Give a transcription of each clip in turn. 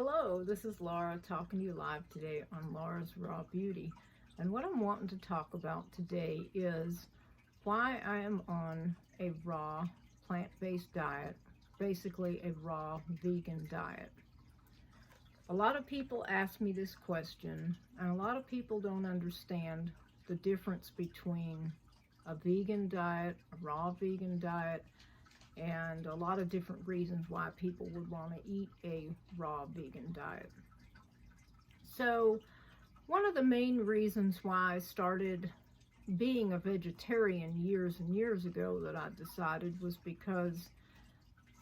Hello, this is Laura talking to you live today on Laura's Raw Beauty. And what I'm wanting to talk about today is why I am on a raw plant-based diet, basically a raw vegan diet. A lot of people ask me this question, and a lot of people don't understand the difference between a vegan diet, a raw vegan diet, and a lot of different reasons why people would want to eat a raw vegan diet. So one of the main reasons why I started being a vegetarian years and years ago that I decided was because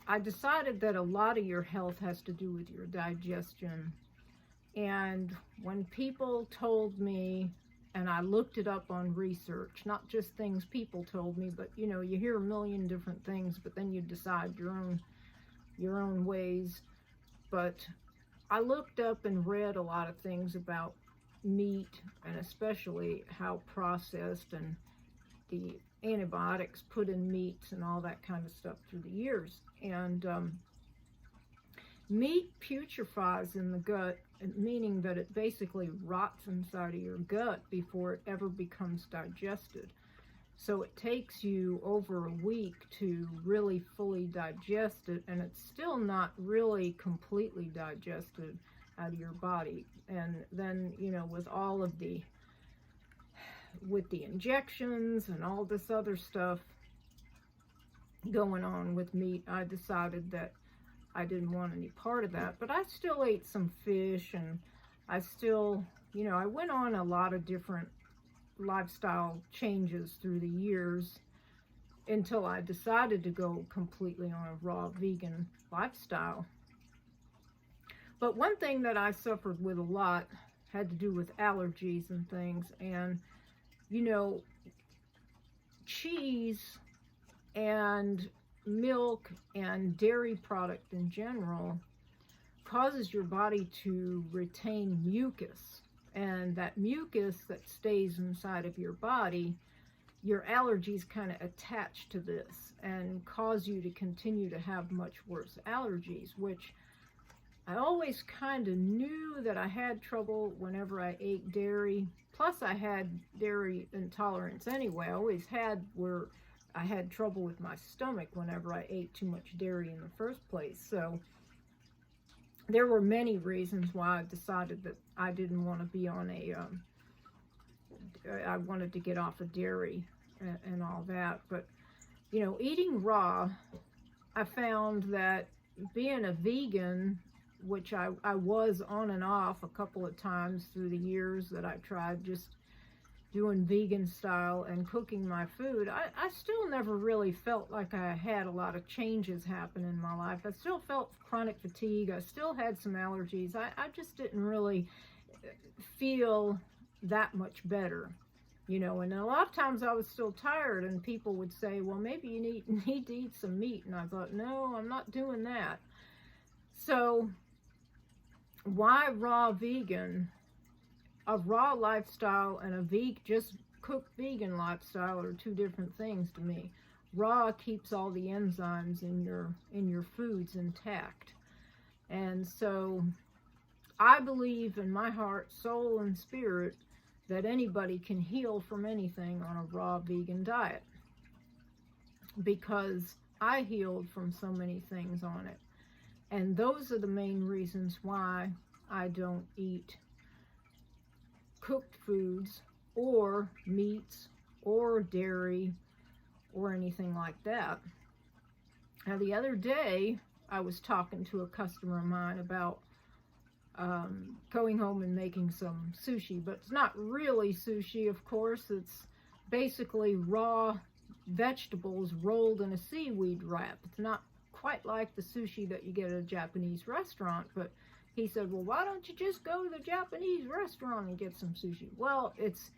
I decided that a lot of your health has to do with your digestion. And when people told me, and I looked it up on research, not just things people told me, but you hear a million different things, but then you decide your own ways. But I looked up and read a lot of things about meat, and especially how processed and the antibiotics put in meats and all that kind of stuff through the years. And meat putrefies in the gut, meaning that it basically rots inside of your gut before it ever becomes digested. So it takes you over a week to really fully digest it, and it's still not really completely digested out of your body. And then, with all of the injections and all this other stuff going on with meat, I decided that I didn't want any part of that. But I still ate some fish, and I still, I went on a lot of different lifestyle changes through the years until I decided to go completely on a raw vegan lifestyle. But one thing that I suffered with a lot had to do with allergies and things. And, cheese and milk and dairy product in general causes your body to retain mucus, and that mucus that stays inside of your body, your allergies kind of attach to this and cause you to continue to have much worse allergies, which I always kind of knew that I had trouble whenever I ate dairy. Plus I had dairy intolerance anyway. I always had where I had trouble with my stomach whenever I ate too much dairy in the first place. So there were many reasons why I decided that I didn't want to be on I wanted to get off of dairy and all that. But, eating raw, I found that being a vegan, which I was on and off a couple of times through the years that I tried just doing vegan style and cooking my food, I still never really felt like I had a lot of changes happen in my life. I still felt chronic fatigue. I still had some allergies. I just didn't really feel that much better, and a lot of times I was still tired, and people would say, well, maybe you need to eat some meat. And I thought, no, I'm not doing that. So why raw vegan? A raw lifestyle and a just cooked vegan lifestyle are two different things to me. Raw keeps all the enzymes in your foods intact. And so I believe in my heart, soul, and spirit that anybody can heal from anything on a raw vegan diet, because I healed from so many things on it. And those are the main reasons why I don't eat cooked foods or meats or dairy or anything like that. Now, the other day I was talking to a customer of mine about going home and making some sushi, but it's not really sushi, of course. It's basically raw vegetables rolled in a seaweed wrap. It's not quite like the sushi that you get at a Japanese restaurant, but he said, well, why don't you just go to the Japanese restaurant and get some sushi? Well, it's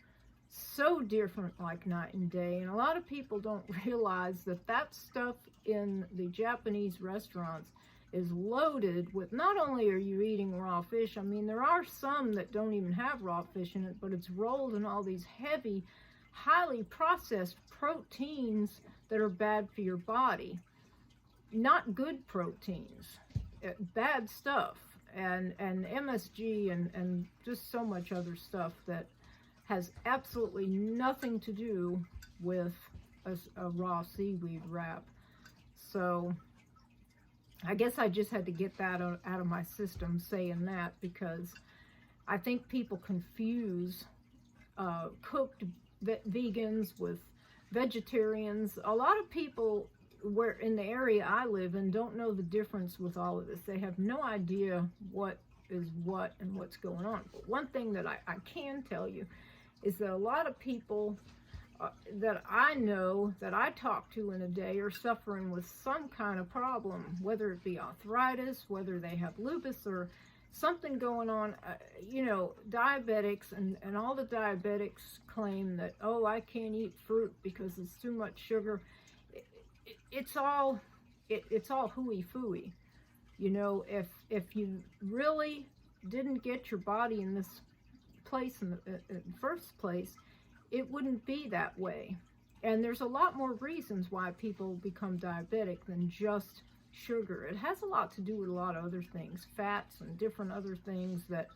so different, like night and day. And a lot of people don't realize that that stuff in the Japanese restaurants is loaded with, not only are you eating raw fish, I mean, there are some that don't even have raw fish in it, but it's rolled in all these heavy, highly processed proteins that are bad for your body. Not good proteins, bad stuff. and MSG and just so much other stuff that has absolutely nothing to do with a raw seaweed wrap. So I guess I just had to get that out of my system saying that, because I think people confuse cooked vegans with vegetarians. A lot of people where in the area I live in don't know the difference with all of this. They have no idea what is what and what's going on. But one thing that I can tell you is that a lot of people that I know, that I talk to in a day, are suffering with some kind of problem, whether it be arthritis, whether they have lupus or something going on. You know, diabetics, and all the diabetics claim that, oh, I can't eat fruit because it's too much sugar. It's all hooey-fooey. You know, if you really didn't get your body in this place in the first place, it wouldn't be that way. And there's a lot more reasons why people become diabetic than just sugar. It has a lot to do with a lot of other things, fats and different other things, that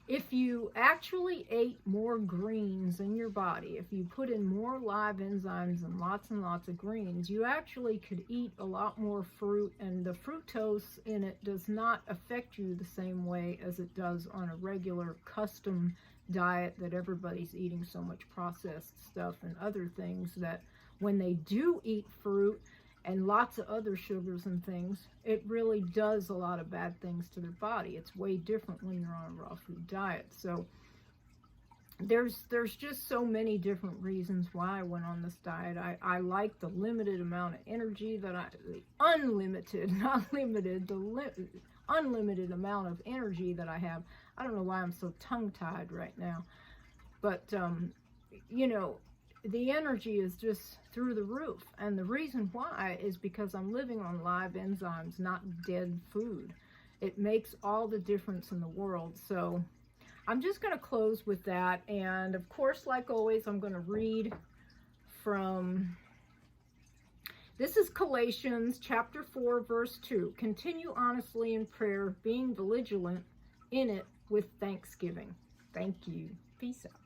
if you actually ate more greens in your body, if you put in more live enzymes and lots of greens, you actually could eat a lot more fruit, and the fructose in it does not affect you the same way as it does on a regular custom diet that everybody's eating so much processed stuff and other things, that when they do eat fruit and lots of other sugars and things, it really does a lot of bad things to their body. It's way different when you're on a raw food diet. So there's just so many different reasons why I went on this diet. I like the limited amount of energy that the unlimited, not limited, unlimited amount of energy that I have. I don't know why I'm so tongue-tied right now, but you know, the energy is just through the roof. And the reason why is because I'm living on live enzymes, not dead food. It makes all the difference in the world. So I'm just going to close with that. And of course, like always, I'm going to read from, this is Galatians chapter 4, verse 2. Continue honestly in prayer, being vigilant in it with thanksgiving. Thank you. Peace out.